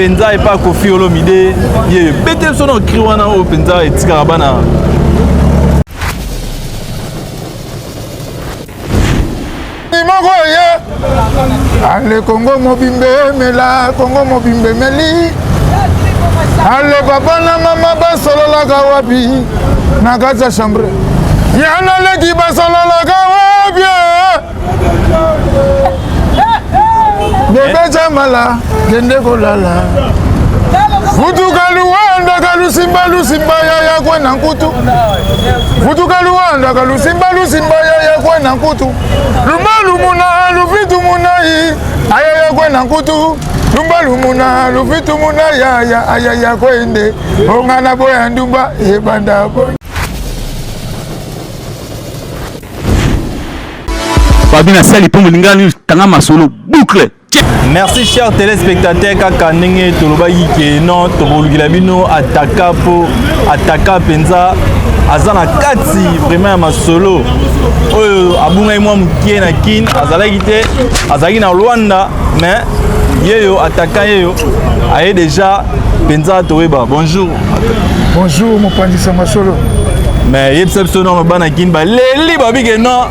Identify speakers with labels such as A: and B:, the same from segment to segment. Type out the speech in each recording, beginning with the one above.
A: penza et pas Kofi Olomide ye bete sono kriwana o penza et tikarabana
B: Ale Congo mobimbe mela Congo mobimbe meli ale papa na mama basolola kawapi na kati ya chambre yana leki basolola kawapi bebe jamala kende kolala futuka luwanda kalusimba lusimba ya kwena nkutu futuka luwanda kalusimba lusimba ya kwena nkutu lumalumuna lufitu munai aya kwena nkutu lumbalumuna lufitu muna ya kwende ongana boya ndumba ebanda bo
C: Babina Sali pour Mulingani Tanga Masolo boucle.
A: Merci chers téléspectateurs kaka ndenge tolobaki ke non tokolukila bino ataka po ataka penza azana kati vraiment ya masolo oyo abungai mwa mukie na kin azalaki te azalaki na Rwanda mais yeyo ataka yeyo aye déjà penza toyeba bonjour
B: bonjour mopandisa masolo
A: mais yebisa biso na bana kin ba leli babike non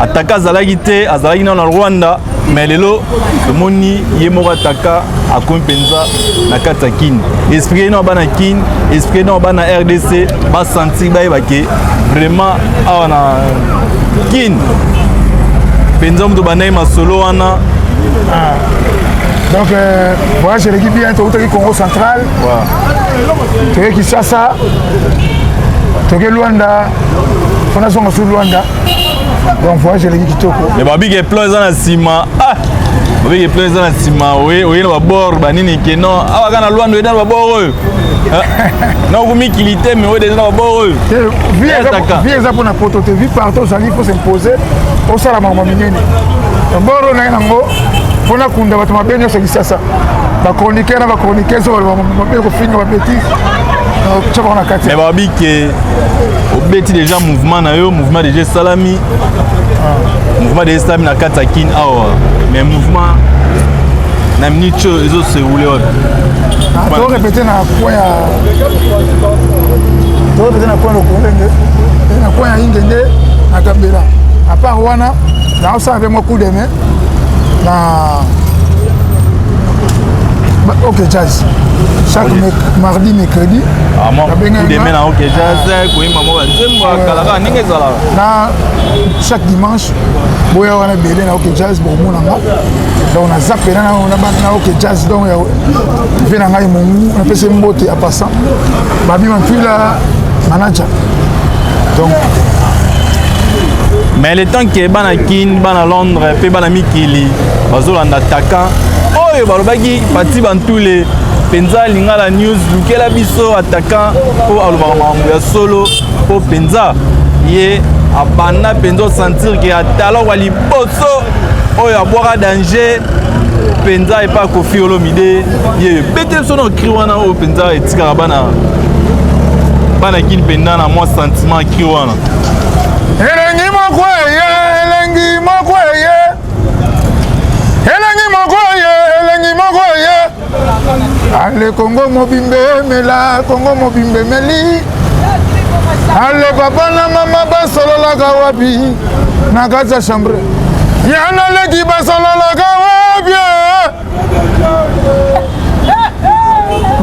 A: ataka azalaki te azalaki na Rwanda mais lelo tomoni ye moko ataka akomi penza na kati ya kin expliquer na bana kin expliquer na bana RDC ba sentir ba yebake vraiment awa na kin penza muto banai masolo wana
B: donc voyage de l'équipe bien toki Congo central toki Kinshasa toki Luanda fondation sur Luanda donc voyage de l'équipe kitoko
A: mais babi ke plan na sima babi ke plan na sima oui na bord banini ke non awa kana Luanda eda na bord na komi kilité mais déjà na bord
B: vie ça pour na poto te vie partout ça il faut s'imposer au sala mama minene bord na ngo pona kunda bato mabenyo sa Kinshasa ba chroniqueur na ba chroniqueur so ba mabeko finga ba bêtise
A: mais babi ke obeti déjà mouvement na yo mouvement déjà salami mouvement déjà salami na kati ya kin awa mais mouvement na minute ezo se roule wapi
B: to répéter na point ya to répéter na point lokongenge na point ya ingende na Gambela à part wana na ça avec moi coup de main na OK Jazz chaque mardi mercredi
A: demain na OK Jazz ko imba mo nzembo kalaka ninge zala
B: na chaque dimanche boya wana belé na OK Jazz bo mona nga donc na zappé na OK Jazz donc ya vena ngai mungu na pese mbote à passant babi mantula manager donc
A: mais le temps que bana kin bana Londres pe bana mikili bazolanda attaquant oyo balobaki pati bantule penza lingala news lukela biso attaquant po alobaka mambo ya solo po penza ye abanda penza sentir que atalo wa liboso oyo abwaka danger penza epa Kofi Olomide ye bete sono kriwana o penza etikaka bana kin penda na moi sentiment kriwana
B: elengi mokweye ale Congo mobimbe mela Congo mobimbe meli ale papa na mama basolola kawapi na kati ya chambre yana leki basolola kawapi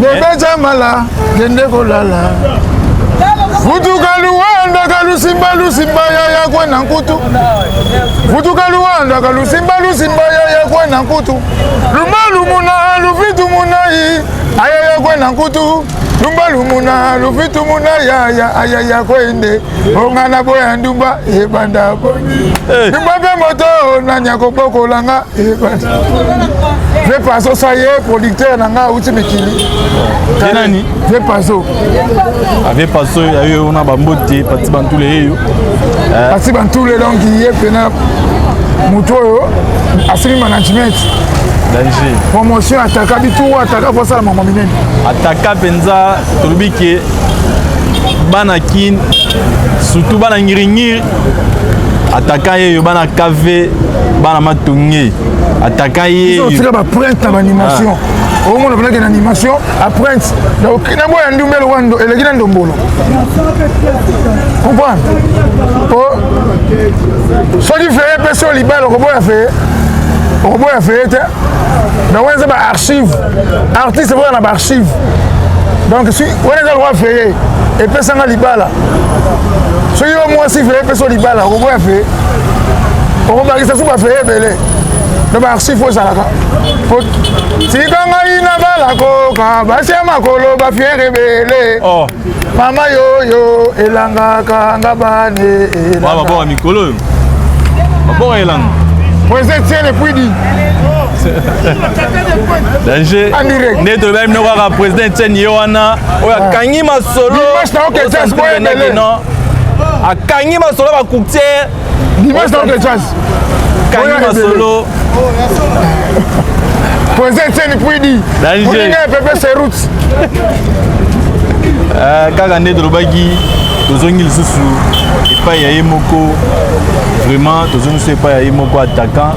B: bebe jamala kende kolala futuka luwanda kalusimba lusimba ya kwena nkutu futuka luwanda kalusimba lusimba ya kwena nkutu lumalumuna lufitu munai aya kwena nkutu lumbalumuna lufitu muna ya kwende ongana boya ndumba ebanda ndumba pe moto na nyako bokolanga ebanda ve paso ça y est producteur nanga uti mikili
A: nani
B: ve paso
A: ave paso ayo na bambote pati bantule yeyo
B: pati bantule donc ye pena mutoyo asili management
A: danger
B: promotion ataka bitu ataka pour ça la maman minene
A: ataka penza tolubike bana kin surtout bana ngiringiri ataka yeyo bana kave bana matonge ataka yeyo
B: tira ba print na animation au moins on a une animation après donc na boya ndumbelo wando elegina ndombolo comprendre oh so qui fait personne libéral au boya fait donc on a des archives artiste on a des archives donc si on a le droit faire et personne libéral so yo moi si fait personne libéral au boya fait on va ça pas faire belé donc archive faut ça là si quand ina bala koka basi makolo ba fiere belé
A: oh
B: mama yo elanga kanga bane
A: baba bo mikolo bo elanga
B: Président tiene puidi
A: danger neto ba mino ka président tiene yoana oya kangi masolo
B: dimanche na oke chance boye belé
A: non akangi masolo ba courtier
B: dimanche na oke chance
A: kangi masolo
B: Président tiene puidi
A: danger
B: pepe c'est route
A: kaka nde tolobaki tozongi lisusu epai ya ye moko vraiment tozongi lisusu epai ya ye moko attaquant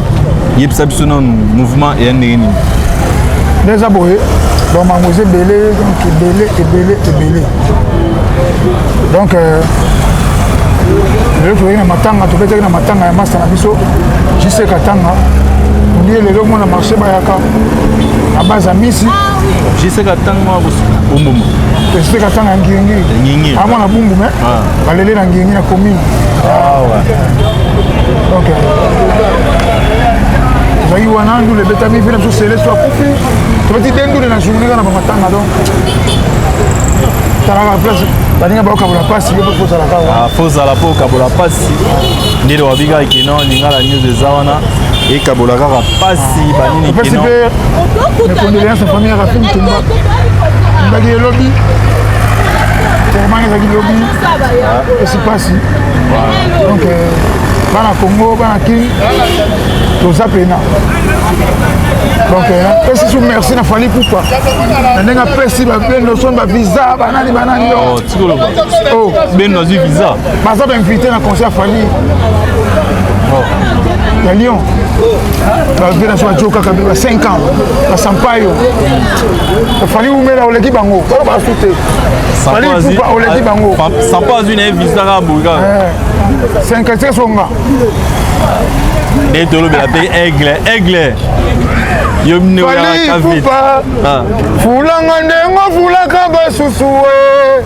A: yebisa biso nanu mouvement eya ndenge nini
B: déjà boye donc mademoiselle ebele donc ebele donc lelo toyei na matanga tobetaki na matanga ya master na biso jiseka tanga ndie lelo mona marché bayaka na base ya misi
A: jiseka tanga bomboma
B: jiseka tanga ya ngingiri amona bungu me balele na ngingiri na commune donc zai wana ndule betami vile biso sele so akufi tobeti dendule na journée kana bamatanga donc talaka place baninga baokabola pasi yo mpo ozalaka wana
A: fozala mpo okabola pasi ndele wabikaka kino lingala news eza wana ekabola kaka pasi banini kino
B: mes condoléances à famille Rafim Tumba mbaki elobi termani ezaki lobi esi pasi donc bana Congo bana King toza pena donc pesi sous merci na fali pourquoi na ndenge pesi babendo son ba visa banani yo
A: tikoloba oh ben dans visa
B: baza ba invité na concert fali ya Lyon bavena so ajoka kabila 5 ans basampayo fali umela oleki bango tolo basute fali pupa oleki bango
A: sampa azwi visa ka buka
B: 5 songa
A: ne tolobela pe aigle yo mne
B: wala kavi fulanga ndengo fulaka basusu we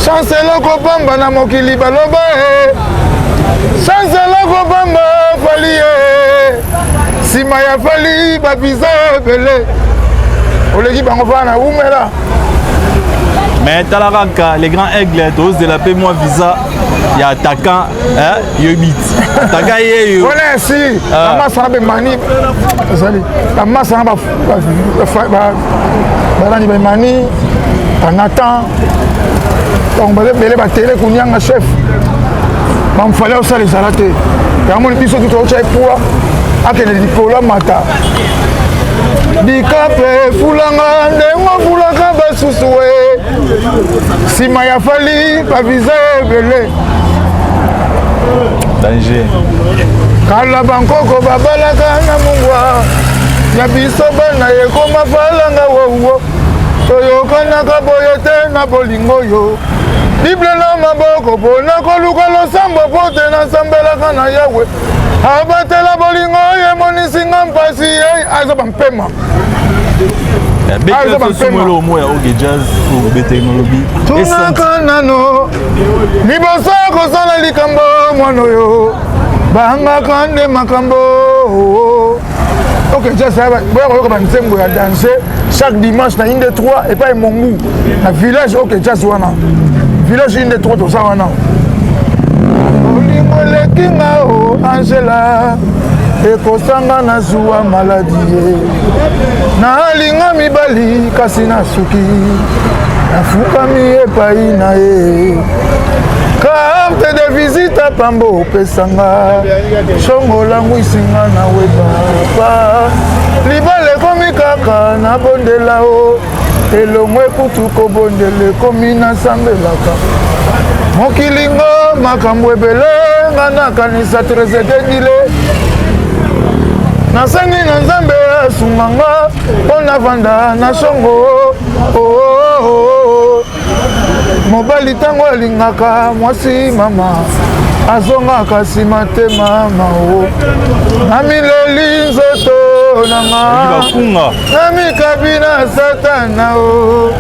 B: chancelo kopamba na mokili baloba chancelo kopamba fali sima ya fali babiza ebele oleki bango fana na umela
A: mais tala kaka les grands aigles tozela pe moi visa ya attaquant yobit attaquant yeyo
B: voilà si la masse na be mani ezali la masse na ba nani be mani Nathan donc bele ba télé kunyanga chef bamfale osala ezala te yamoni biso tutocha epua akende likolo mata dikape fulanga ndengo fulaka basusu we nsima ya fali baviza ebele
A: danger
B: kala bankoko babalaka na mungwa ya biso bana ekoma falanga wowo toyokanaka boye te na bolingo yo bible na maboko mpona koluka losambo po te nasambelaka na yawe abatela bolingo emonisinga mpasi aza bampema tunaka nano liboso kosala likambo mwana oyo bangaka nde makambo ok boya koyoka banzembo ya danger chaque dimanche na inde 3 epai mongu na village ok jazz wana village inde 3 toza wana olingo elekinga o angela ekosanga na zuwa maladi ye nalinga mibali kasi nasuki nafukami epai na ye carte de visite pambo opesanga shongolangwisinga na webapa libala ekomi kaka nabondela o elongo ekutu kobondela ekomi nasambelaka mokilingo makambo ebele nga nakanisa trezededile nasengi na nzambe sunganga ona vanda na songo mobali tango alingaka mwasi mama azongaka nsima te mama o namileli nzoto nanga namikabi na satana o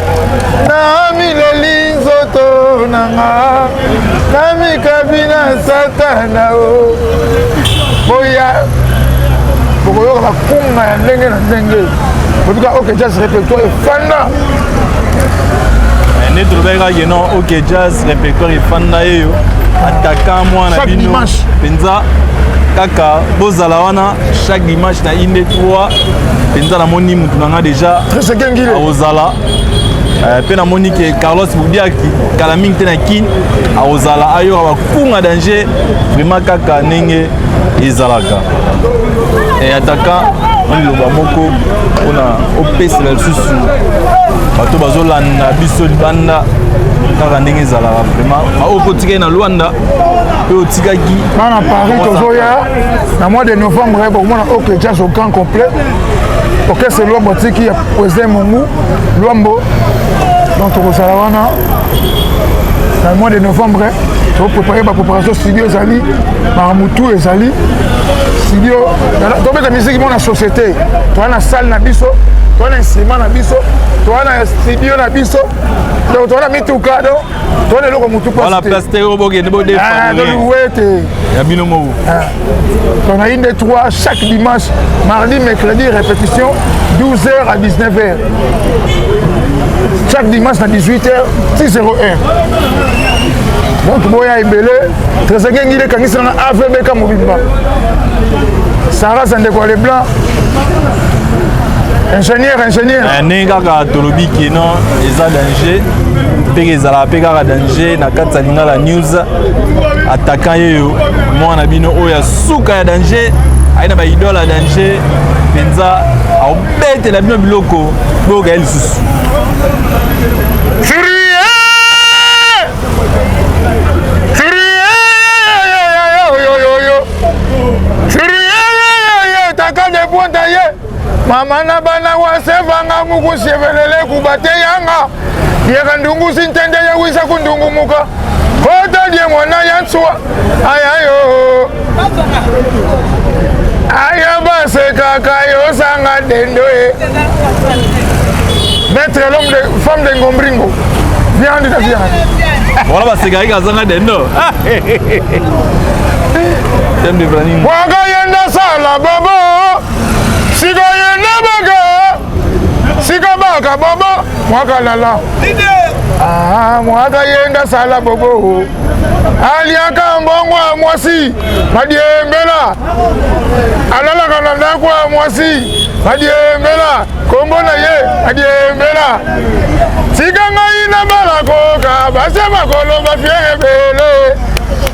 B: namileli nzoto nanga namikabi na satana o boya bokoyoka bakunga ya ndenge na ndenge botuka ok jazz répertoire efanda
A: nde tolobaki ye non ok jazz répertoire efanda yeyo attaquant mwana bino mpenza kaka bozala wana chaque dimanche na inde 3 mpenza namoni mutu nanga déjà aozala mpe namoni ke Carlos Boudiaki kala mingi te na kini aozala ayoka bakunga danger vraiment kaka ndenge ezalaka attaquant liloba moko mpona opesela lisusu bato bazolanda biso libanda kaka ndenge ezalaka vraiment oyo kotikaki na Luanda mpe otikaki
B: bana Paris tozoya na mois de novembre bokomona ok jazz au grand complet orchestre Luambo otiki ya président Mungu Luambo donc tokozala wana na mois de novembre topréparé bapréparation studio ezali maramutu ezali studio tobeta musique mo na société toza na salle na biso toza na instrument na biso toza na studio na biso donc toza na mituka donc toza na eloko mutu
A: plasteriobokende ya bino moko
B: on a une des 3 chaque dimanche mardi mercredi répétition 12h à 19h chaque dimanche à 18h 601 donc boya ebele Trésor ngile kangisa na AVB ka mobimba Sarah Sandeko les blancs ingénieur
A: ndenge kaka tolobi keno eza danger mpe ezala mpe kaka danger na kati ya lingala news attaquant yeyo mwana bino oyo asuka ya danger ayi na baidole ya danger mpenza aobetela bino biloko boyoka ye lisusu
B: mama na bana wasevanga mukushevelele kubate yanga yeka ndungu sintende ya wisa kundungu muka kota die mwana ya nswa ayayo aya base kaka yo sanga dendo maître l'homme de femme de Ngombringo viande ta viande
A: wala baseka ika sanga dendo tembe brani
B: waka yenda sala babo sika yenda baga sika baka babo mwaka lala mwaka yenda sala bobo aliaka mbongwa mwasi madiembela alalaka na ndako ya mwasi madiembela kombo na ye madiembela sika ngai na balakoka base makolo bafie ebele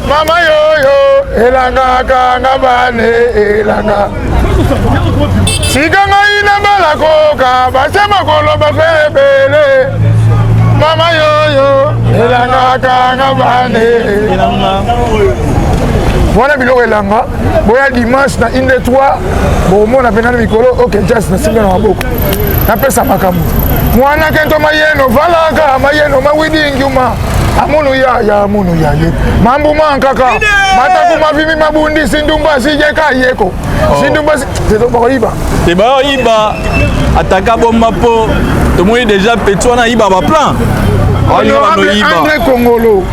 B: mama yoyo elangaka nga bane elanga sika ngai na balakoka base makolo bafie ebele mama yoyo elangaka nga bane elanga wana biloko elanga boya dimanche na inde 3 bomona pena na mikolo ok jazz na singa na maboko napesa makambo mwana kento mayeno valaka mayeno mawidi ngiuma amunu ya amunu ya ye mambu mankaka mataku mavimi mabundi sindumba sijeka yeko sindumba tezo iba
A: te ba iba ataka bomba po tomoni déjà petit wana iba ba plan
B: André Kongolo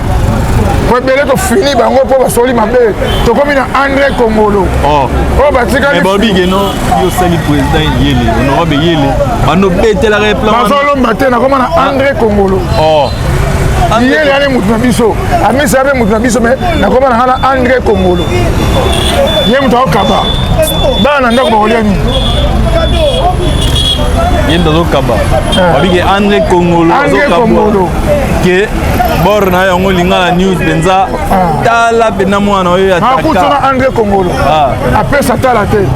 B: Kwebele to fini bango po basoli mabe tokomi na André Kongolo
A: oh
B: batika
A: ni bobi geno yo sali président yele honorable yele bano betela ka plan
B: basolo mbate na koma na André Kongolo
A: oh
B: yele ale mutu na biso amisa be mutu na biso me na koma na hala André Kongolo ye mutu akaba bana ndako bakolia ni
A: yenda zokaba babike André Kongolo
B: Kongolo
A: ke bor na yango lingala news benza tala pena mwana oyo ataka
B: akutuna André Kongolo apesa tala te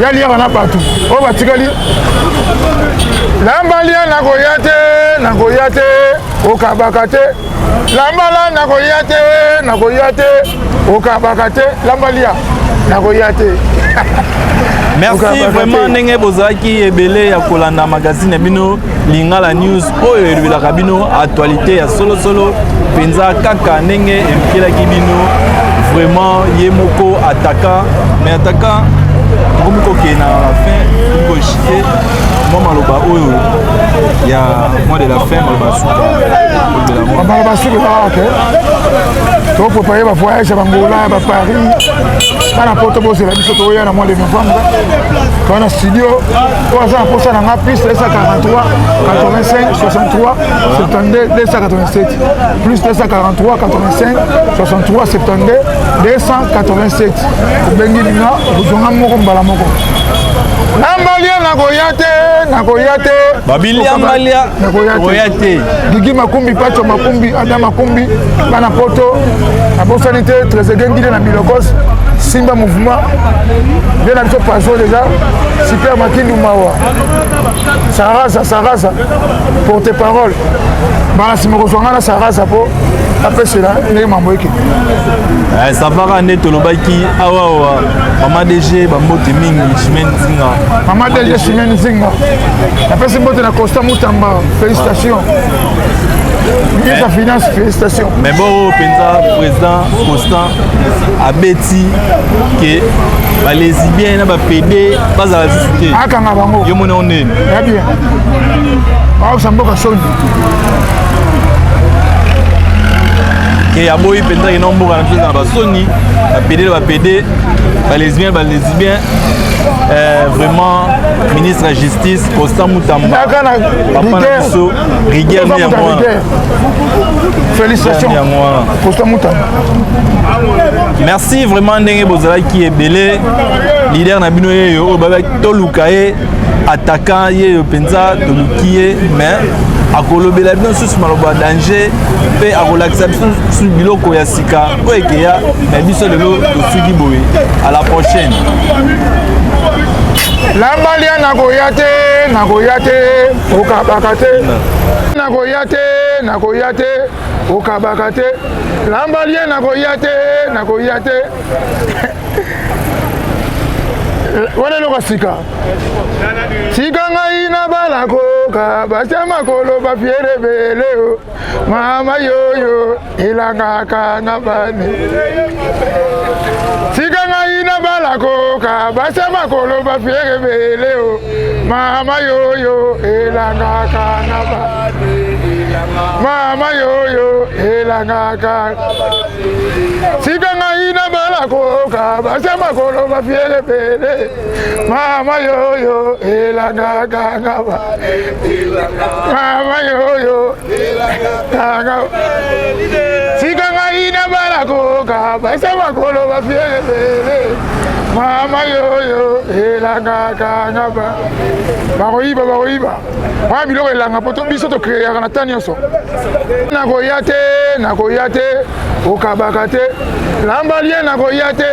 B: yali yaka na bato oyo batikali lambalia nakoya te okabaka te lambala nakoya te okabaka te lambalia nakoya te
A: Merci vraiment ndenge bozaki ebele ya kolanda magazine bino Lingala News oyo elobelaka bino actualité ya solo solo penza kaka ndenge elukelaki bino vraiment ye moko attaquant mais attaquant comme koke na la fin ko chité moi maloba oyo ya mois de la fin maloba
B: suka to préparer ba voyage à Angola ba Paris bana poto bosela biso to ya na mois de novembre quand na studio to asa posa na ngapis 243 85 63 72 287 plus 243 85 63 72 287 bengi mina buzonga moko mbala moko Nambalia nakoyate
A: Babilia Malia nakoyate
B: Gigi makumbi pacho makumbi Adam makumbi bana poto na bonsanité très gengile na Milokos Simba mouvement bien habitué paso déjà super makindu mawa Sarasa porte parole bana simoko swanga Sarasa po après cela ne mamboiki
A: ça va ne tolobaki awa mama DG bambote mingi Chimène Zinga
B: Maman DG Chimène Zinga après c'est mbote na Costa Mutamba félicitations ministre de finance félicitations
A: mais bon penza président Constant abeti que ba lesbiens na ba PD bazala discuter
B: akanga bango
A: yo mona onene
B: ya bien au samboka soni
A: et à boy penza ino mboka na tuna ba soni ba PD ba lesbiens vraiment ministre de la justice Constant Mutamba papa na biso rigueur ni moi
B: félicitations Constant Mutamba
A: merci vraiment ndenge bozala ki ebele leader na bino yeyo baba toluka ye attaquant yeyo penza tolukiye mais akolobela bino susu maloba danger pe akolakisa biso su biloko ya sika po ekeya na biso lelo tosuki boye à la prochaine
B: Lambalia nakoyate okabakate nakoyate okabakate Lambalia nakoyate Wale loka sika ngai na balako ka basema kolo ba fiere beleo mama yoyo ilanga kana bani Sika ngai na balako ka basema kolo ba fiere beleo mama yoyo ilanga kana bani mama yoyo ilanga kana Sika ngai na balako ka basema kolo ba fiere beleo Mama yoyo elanga ganga Mama yoyo elanga Sika ngai na balako ka basema kolo ba fiere Mama yoyo elanga ganga bakoyiba mwa biloko elanga poto biso to créer na tani nyonso nakoyate okabaka te lambalie nakoyate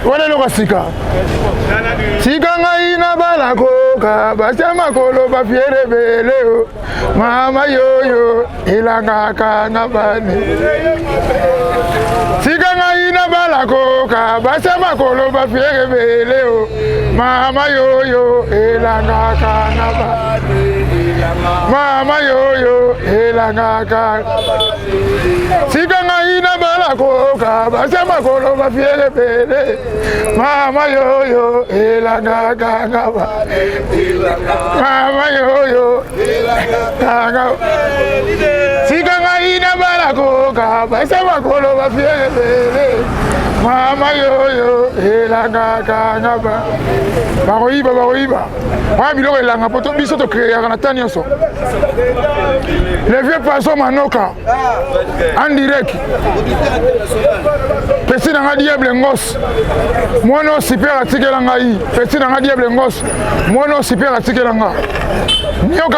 B: Wale loka sika ngai na balako ka basema kolo ba fiere beleo mama yoyo ilanga kana bani Sika ngai na balako ka basema kolo ba fiere beleo mama yoyo ilanga kana bani Mama yoyo ilanga kana Sika ngai na balako ka basema kolo ba fiere beleo Mama yoyo ilanga kana Mama yoyo ilanga Sika ngai na balako ka basema kolo ba fiere beleo Mama yoyo ilanga kana bakoyiba mwa biloko elanga poto biso to créer na tani nyonso le vieux poisson manoka en direct pesi na nga diable ngos mwana super atikela ngai pesi na nga diable ngos mwana super atikela nga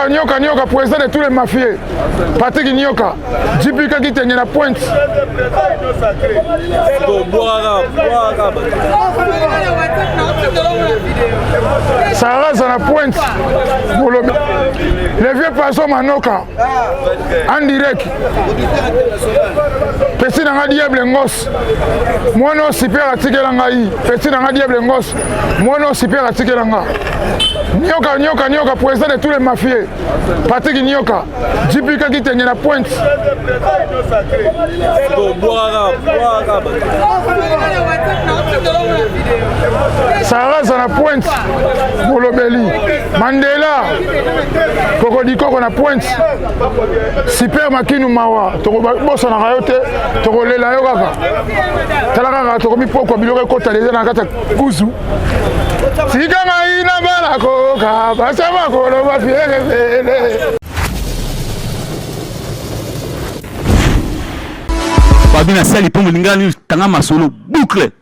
B: nyoka président de tous les mafieux Patrick Nyoka jipika kitenge na pointe Sarasa na pointe le vieux poisson manoka en direct pesi na nga diable ngos Mono super atikela ngai. Petit na diable ngos. Mono super atikela nga. Nyoka président de tous les mafieux. Patrick Nyoka. Jipika qui tenait la pointe. Sarah à la pointe. Bolobeli. Mandela. Kokodiko na pointe. Super Makinu Mawa. Toko bossa na rayote. Toko lela yo kaka. Talaka toko mi poko biloko kota les na kata kuzu. Sika maina bala koka. Basama kolo ba fiere.
C: Babina sali pombo lingani tanga masolo boucle.